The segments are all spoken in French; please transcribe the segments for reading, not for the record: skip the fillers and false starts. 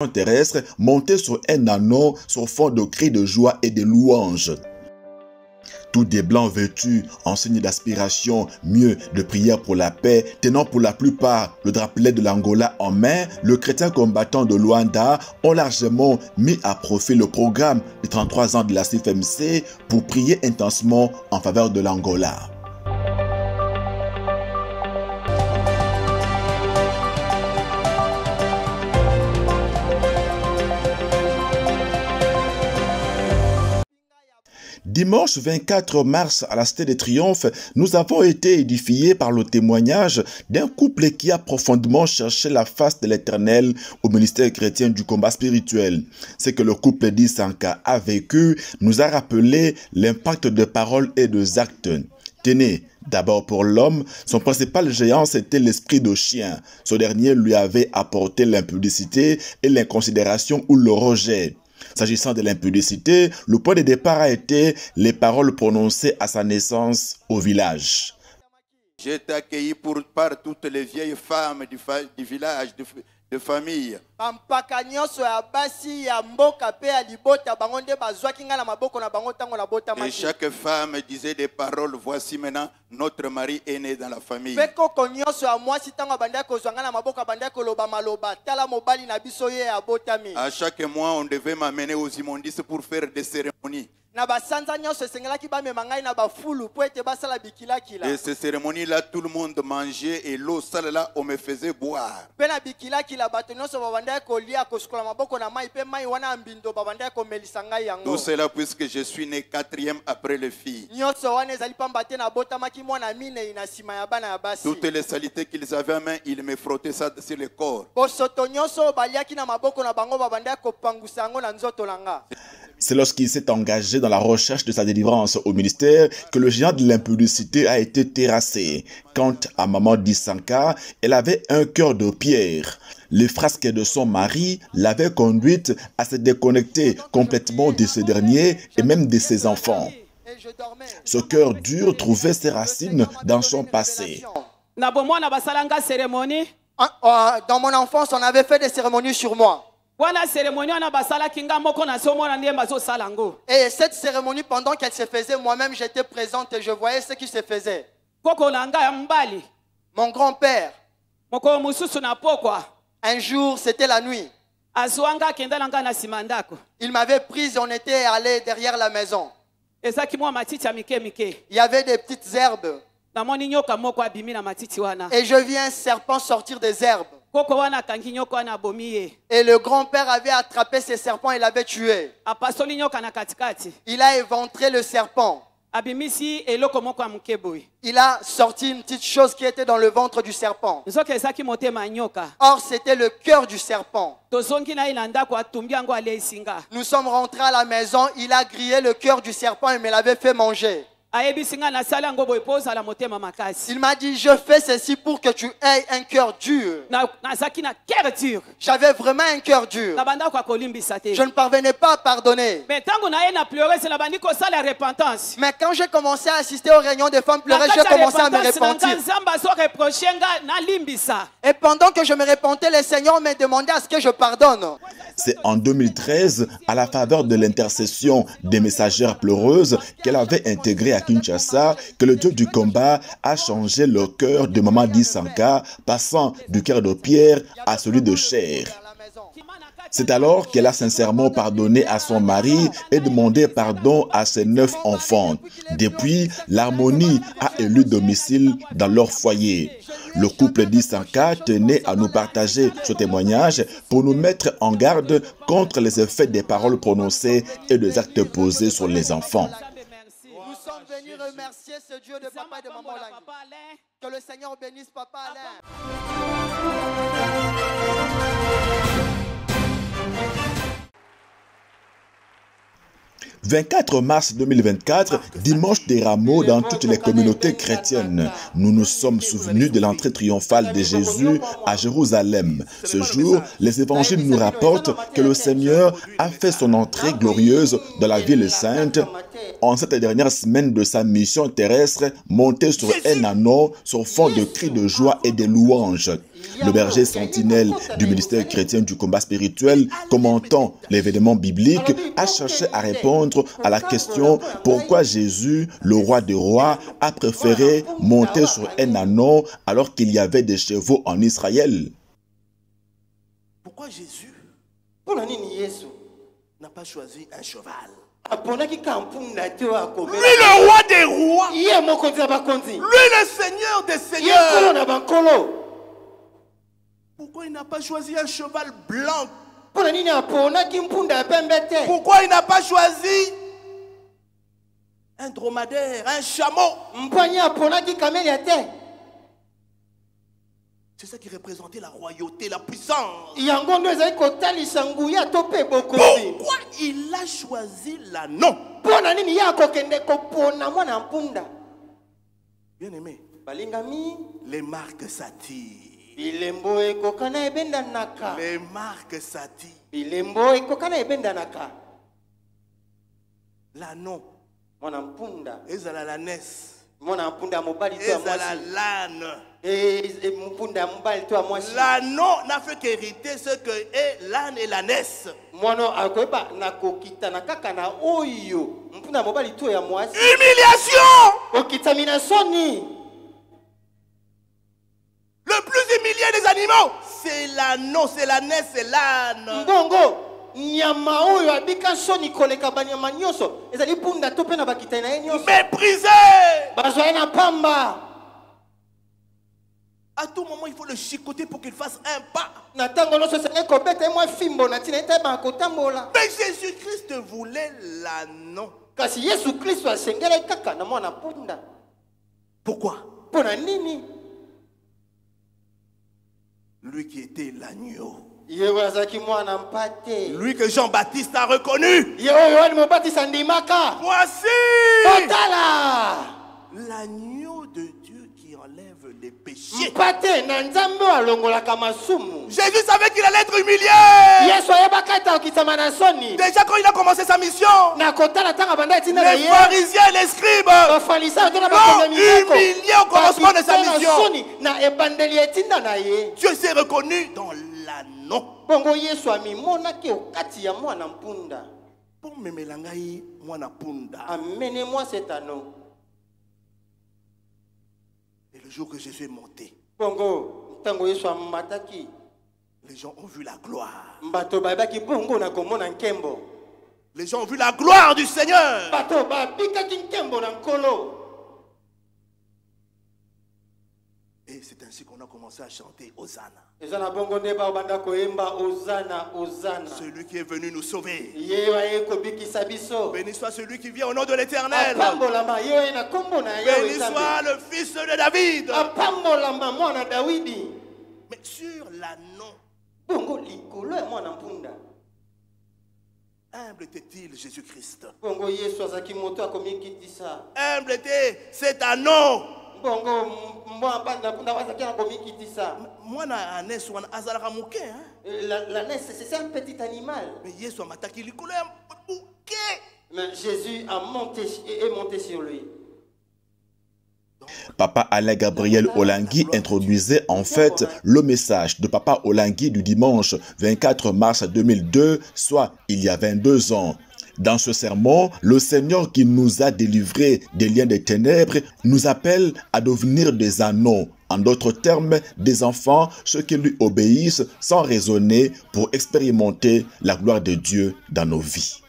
terrestre montait sur un ânon sur fond de cris de joie et de louanges. Tous des blancs vêtus en signe d'aspiration, mieux de prière pour la paix, tenant pour la plupart le drapelet de l'Angola en main, le chrétien combattant de Luanda ont largement mis à profit le programme des 33 ans de la CFMC pour prier intensément en faveur de l'Angola. Dimanche 24 mars à la Cité des Triomphes, nous avons été édifiés par le témoignage d'un couple qui a profondément cherché la face de l'Éternel au ministère chrétien du combat spirituel. Ce que le couple d'Isanka a vécu nous a rappelé l'impact de paroles et de actes. Tenez, d'abord pour l'homme, son principal géant c'était l'esprit de chien. Ce dernier lui avait apporté l'impudicité et l'inconsidération ou le rejet. S'agissant de l'impudicité, le point de départ a été les paroles prononcées à sa naissance au village. J'ai été accueilli par toutes les vieilles femmes du village, de famille. Et chaque femme disait des paroles, voici maintenant notre mari est né dans la famille. À chaque mois, on devait m'amener aux immondices pour faire des cérémonies. Et ces cérémonies-là, tout le monde mangeait et l'eau sale là, on me faisait boire. Tout cela puisque je suis né 4e après les filles. Toutes les saletés qu'ils avaient en main, ils me frottaient ça sur le corps. C'est lorsqu'il s'est engagé dans la recherche de sa délivrance au ministère que le géant de l'impudicité a été terrassé. Quant à maman d'Isanka, elle avait un cœur de pierre. Les frasques de son mari l'avaient conduite à se déconnecter complètement de ce dernier et même de ses enfants. Ce cœur dur trouvait ses racines dans son passé. Dans mon enfance, on avait fait des cérémonies sur moi. Et cette cérémonie, pendant qu'elle se faisait, moi-même j'étais présente et je voyais ce qui se faisait. Mon grand-père, un jour, c'était la nuit. Il m'avait prise et on était allé derrière la maison. Il y avait des petites herbes. Et je vis un serpent sortir des herbes. Et le grand-père avait attrapé ce serpent et l'avait tué. Il a éventré le serpent. Il a sorti une petite chose qui était dans le ventre du serpent. Or, c'était le cœur du serpent. Nous sommes rentrés à la maison. Il a grillé le cœur du serpent et me l'avait fait manger. Il m'a dit, je fais ceci pour que tu aies un cœur dur. J'avais vraiment un cœur dur. Je ne parvenais pas à pardonner. Mais quand j'ai commencé à assister aux réunions des femmes pleureuses, j'ai commencé à me repentir. Et pendant que je me repentais, le Seigneur me demandait à ce que je pardonne. C'est en 2013, à la faveur de l'intercession des messagères pleureuses qu'elle avait intégrée à Kinshasa, que le Dieu du combat a changé le cœur de maman d'Isanka, passant du cœur de pierre à celui de chair. C'est alors qu'elle a sincèrement pardonné à son mari et demandé pardon à ses 9 enfants. Depuis, l'harmonie a élu domicile dans leur foyer. Le couple d'Isanka tenait à nous partager ce témoignage pour nous mettre en garde contre les effets des paroles prononcées et des actes posés sur les enfants. Nous sommes venus remercier ce Dieu de papa et de maman Langui. Que le Seigneur bénisse papa Alain. 24 mars 2024, dimanche des rameaux dans toutes les communautés chrétiennes. Nous nous sommes souvenus de l'entrée triomphale de Jésus à Jérusalem. Ce jour, les évangiles nous rapportent que le Seigneur a fait son entrée glorieuse dans la ville sainte en cette dernière semaine de sa mission terrestre, monté sur un ânon sur fond de cris de joie et de louanges. Le berger sentinelle du ministère chrétien du combat spirituel, commentant l'événement biblique, a cherché à répondre à la question pourquoi Jésus, le roi des rois, a préféré monter sur un ânon alors qu'il y avait des chevaux en Israël. Pourquoi Jésus n'a pas choisi un cheval? Lui, le roi des rois, lui, le Seigneur des seigneurs. Pourquoi il n'a pas choisi un cheval blanc? Pourquoi il n'a pas choisi un dromadaire, un chameau? C'est ça qui représentait la royauté, la puissance. Pourquoi il a choisi l'ânon? Bien aimé, les marques s'attirent. Les marques s'attirent. L'ânon, ezala la nesse, ezala l'âne. L'ânon n'a fait qu'hériter ce que est l'âne et la nesse. Humiliation. Le plus humilié des animaux, c'est l'ânon, c'est la nesse, c'est l'âne. Méprisé. À tout moment, il faut le chicoter pour qu'il fasse un pas. Mais Jésus-Christ voulait l'ânon. Pourquoi? Lui qui était l'agneau. Lui que Jean-Baptiste a reconnu. Voici l'agneau de Dieu qui enlève les péchés. Jésus savait qu'il allait être humilié. Déjà quand il a commencé sa mission, les pharisiens et les scribes l'ont humilié au commencement de sa mission. Dieu s'est reconnu dans l'ânon. Amenez-moi cet anneau. Et le jour que Jésus est monté, les gens ont vu la gloire. Les gens ont vu la gloire du Seigneur. Et c'est ainsi qu'on a commencé à chanter Hosanna. Celui qui est venu nous sauver. Béni soit celui qui vient au nom de l'Éternel. Béni soit le fils de David. Mais sur l'ânon, humble était-il Jésus-Christ. Humble était cet anneau. La nesse, c'est un petit animal. Mais Jésus est monté sur lui. Papa Alain Gabriel Olangui introduisait en fait le message de Papa Olangui du dimanche 24 mars 2002, soit il y a 22 ans. Dans ce sermon, le Seigneur qui nous a délivrés des liens des ténèbres nous appelle à devenir des anneaux, en d'autres termes, des enfants, ceux qui lui obéissent sans raisonner pour expérimenter la gloire de Dieu dans nos vies.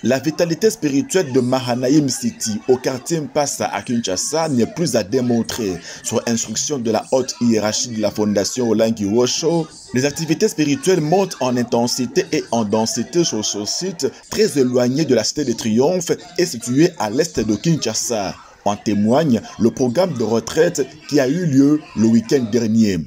La vitalité spirituelle de Mahanaim City au quartier Mpassa à Kinshasa n'est plus à démontrer. Sur instruction de la haute hiérarchie de la fondation Olangui Osho, les activités spirituelles montent en intensité et en densité sur ce site très éloigné de la cité de Triomphe et situé à l'est de Kinshasa. En témoigne le programme de retraite qui a eu lieu le week-end dernier.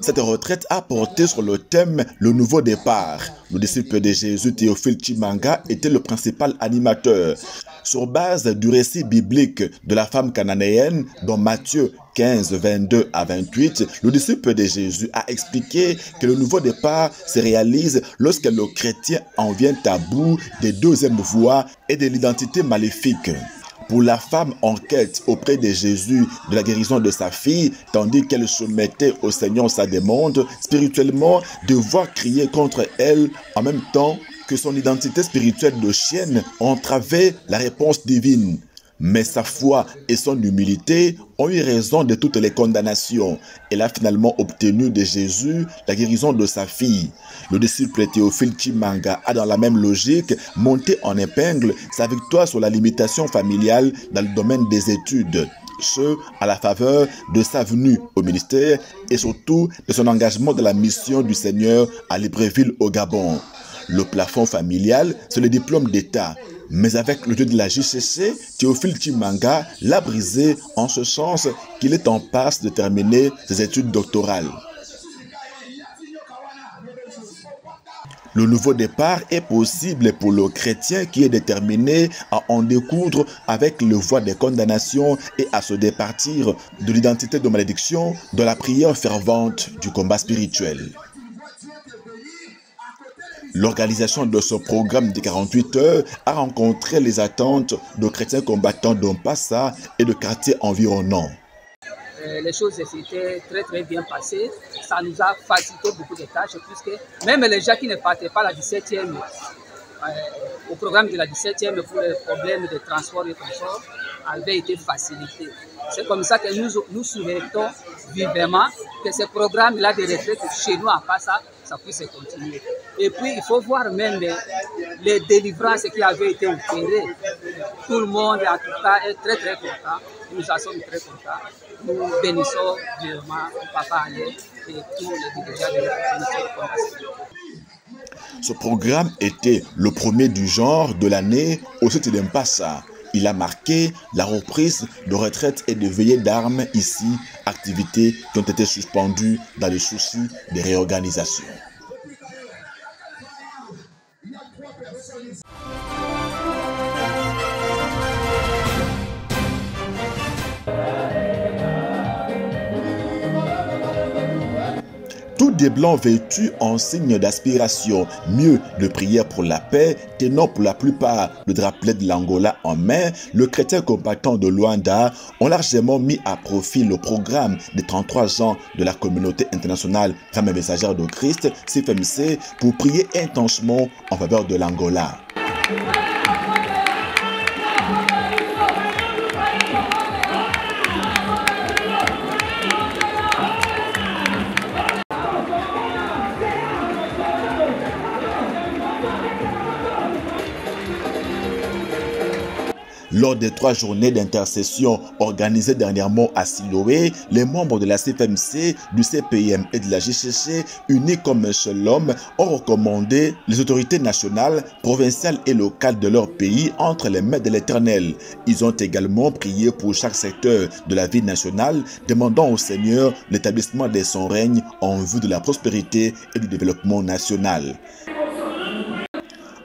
Cette retraite a porté sur le thème « Le nouveau départ ». Le disciple de Jésus, Théophile Chimanga, était le principal animateur. Sur base du récit biblique de la femme cananéenne, dans Matthieu 15, 22 à 28, le disciple de Jésus a expliqué que le nouveau départ se réalise lorsque le chrétien en vient à bout des deuxièmes voies et de l'identité maléfique. Pour la femme en quête auprès de Jésus de la guérison de sa fille, tandis qu'elle soumettait au Seigneur sa demande, spirituellement, devoir crier contre elle en même temps que son identité spirituelle de chienne entravait la réponse divine. Mais sa foi et son humilité ont eu raison de toutes les condamnations. Elle a finalement obtenu de Jésus la guérison de sa fille. Le disciple Théophile Chimanga a dans la même logique monté en épingle sa victoire sur la limitation familiale dans le domaine des études. Ce, à la faveur de sa venue au ministère et surtout de son engagement dans la mission du Seigneur à Libreville au Gabon. Le plafond familial, c'est le diplôme d'État. Mais avec le Dieu de la JCC, Théophile Chimanga l'a brisé en ce sens qu'il est en passe de terminer ses études doctorales. Le nouveau départ est possible pour le chrétien qui est déterminé à en découdre avec le voie des condamnations et à se départir de l'identité de malédiction de la prière fervente du combat spirituel. L'organisation de ce programme de 48 heures a rencontré les attentes de chrétiens combattants d'Ompassa et de quartiers environnants. Les choses s'étaient très bien passées. Ça nous a facilité beaucoup de tâches puisque même les gens qui ne partaient pas à la 17e, au programme de la 17e pour les problèmes de transport et confort, avaient été facilités. C'est comme ça que nous souhaitons vivement que ce programme-là de retraite chez nous à Passa, ça puisse continuer. Et puis, il faut voir même les délivrances qui avaient été opérées. Tout le monde, en tout cas, est très content. Nous en sommes très contents. Nous bénissons vraiment Papa Alain et tous les dirigeants de la communauté. Ce programme était le premier du genre de l'année au site d'Mpassa. Il a marqué la reprise de retraite et de veillée d'armes ici, activités qui ont été suspendues dans le souci de réorganisation. Tous des blancs vêtus en signe d'aspiration, mieux de prière pour la paix, tenant pour la plupart le drapelet de l'Angola en main, le chrétien combattant de Luanda ont largement mis à profit le programme des 33 ans de la communauté internationale Femmes et Messagères de Christ, CFMC, pour prier intensément en faveur de l'Angola. Lors des 3 journées d'intercession organisées dernièrement à Siloé, les membres de la CFMC, du CPM et de la JCC, unis comme un seul homme, ont recommandé les autorités nationales, provinciales et locales de leur pays entre les mains de l'Éternel. Ils ont également prié pour chaque secteur de la vie nationale, demandant au Seigneur l'établissement de son règne en vue de la prospérité et du développement national.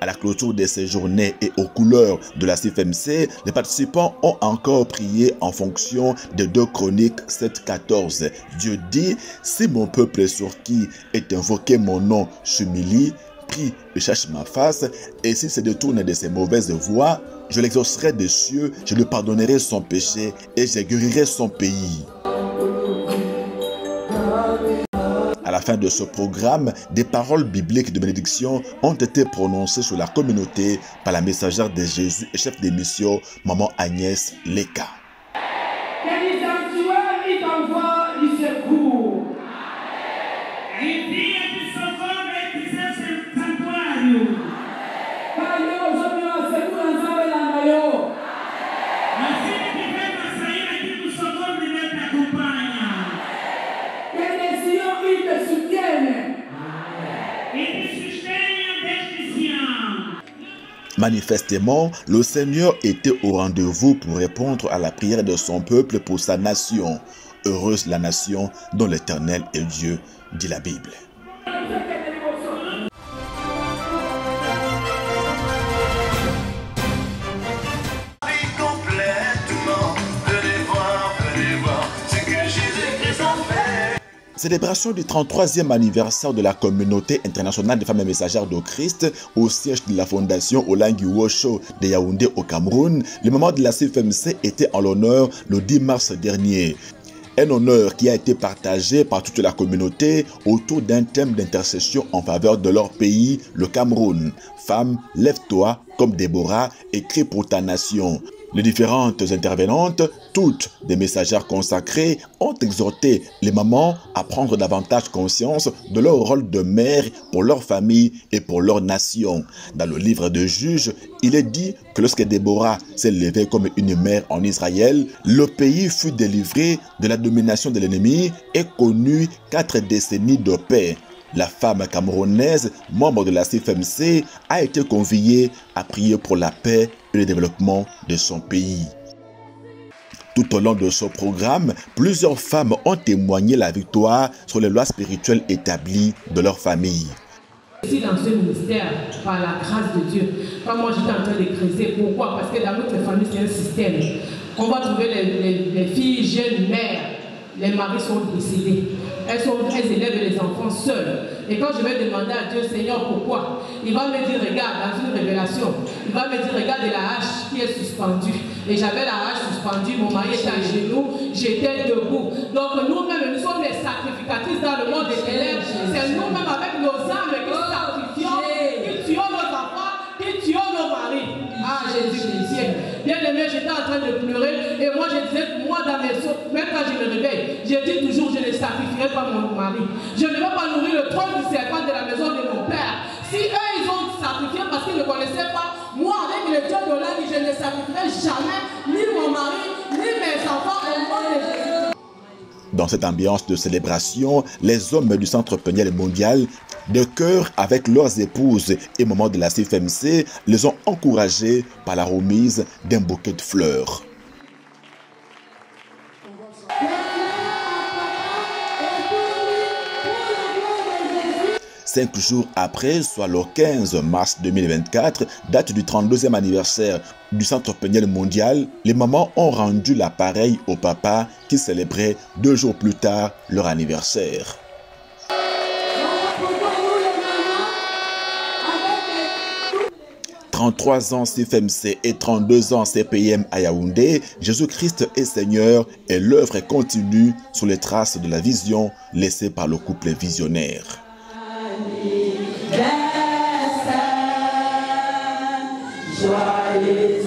À la clôture de ces journées et aux couleurs de la CFMC, les participants ont encore prié en fonction de 2 Chroniques 7:14. Dieu dit, si mon peuple sur qui est invoqué mon nom s'humilie, prie et cherche ma face, et s'il se détourne de ses mauvaises voies, je l'exaucerai des cieux, je lui pardonnerai son péché et je guérirai son pays. À la fin de ce programme, des paroles bibliques de bénédiction ont été prononcées sur la communauté par la messagère de Jésus et chef de mission, Maman Agnès Leka. Manifestement, le Seigneur était au rendez-vous pour répondre à la prière de son peuple pour sa nation. Heureuse la nation dont l'Éternel est Dieu. dit la Bible. Célébration du 33e anniversaire de la communauté internationale des femmes et messagères de Christ au siège de la fondation Olangi Wosho de Yaoundé au Cameroun. Le moment de la CFMC était en l'honneur le 10 mars dernier. Un honneur qui a été partagé par toute la communauté autour d'un thème d'intercession en faveur de leur pays, le Cameroun. Femme, lève-toi comme Déborah et crie pour ta nation. Les différentes intervenantes, toutes des messagères consacrées, ont exhorté les mamans à prendre davantage conscience de leur rôle de mère pour leur famille et pour leur nation. Dans le livre de Juges, il est dit que lorsque Déborah s'est levée comme une mère en Israël, le pays fut délivré de la domination de l'ennemi et connut 4 décennies de paix. La femme camerounaise, membre de la CFMC, a été conviée à prier pour la paix et le développement de son pays. Tout au long de ce programme, plusieurs femmes ont témoigné la victoire sur les lois spirituelles établies de leur famille. Je suis dans ce ministère par la grâce de Dieu. Quand moi j'étais en train de creuser, pourquoi? Parce que dans notre famille c'est un système. On va trouver les filles jeunes mères, les maris sont décédés. Elles élèvent les enfants seules. Et quand je vais demander à Dieu, Seigneur, pourquoi? Il va me dire, regarde, dans une révélation, il va me dire, regarde la hache qui est suspendue. Et j'avais la hache suspendue, mon mari était à genoux, j'étais debout. Donc nous-mêmes, nous sommes les sacrificatrices dans le monde des ténèbres. C'est nous-mêmes avec nos âmes qui sacrifions, qui tuons nos enfants, qui tuons nos maris. Ah, Jésus, bien aimé, j'étais en train de pleurer et moi je disais, moi dans mes sauts, même quand je me réveille, je dis toujours, je ne sacrifierai pas mon mari. Je ne vais pas nourrir le trône du serpent de la maison de mon père. Si eux, ils ont sacrifié parce qu'ils ne connaissaient pas, moi avec le Dieu de l'âme, je ne sacrifierai jamais ni mon mari, ni mes enfants au nom de Jésus. Dans cette ambiance de célébration, les hommes du Centre Peniel Mondial, de cœur avec leurs épouses et moments de la CFMC, les ont encouragés par la remise d'un bouquet de fleurs. Cinq jours après, soit le 15 mars 2024, date du 32e anniversaire du Centre Peniel Mondial, les mamans ont rendu l'appareil au papa qui célébrait 2 jours plus tard leur anniversaire. « 33 ans CFMC et 32 ans CPM à Yaoundé, Jésus-Christ est Seigneur et l'œuvre continue sur les traces de la vision laissée par le couple visionnaire. Joyeux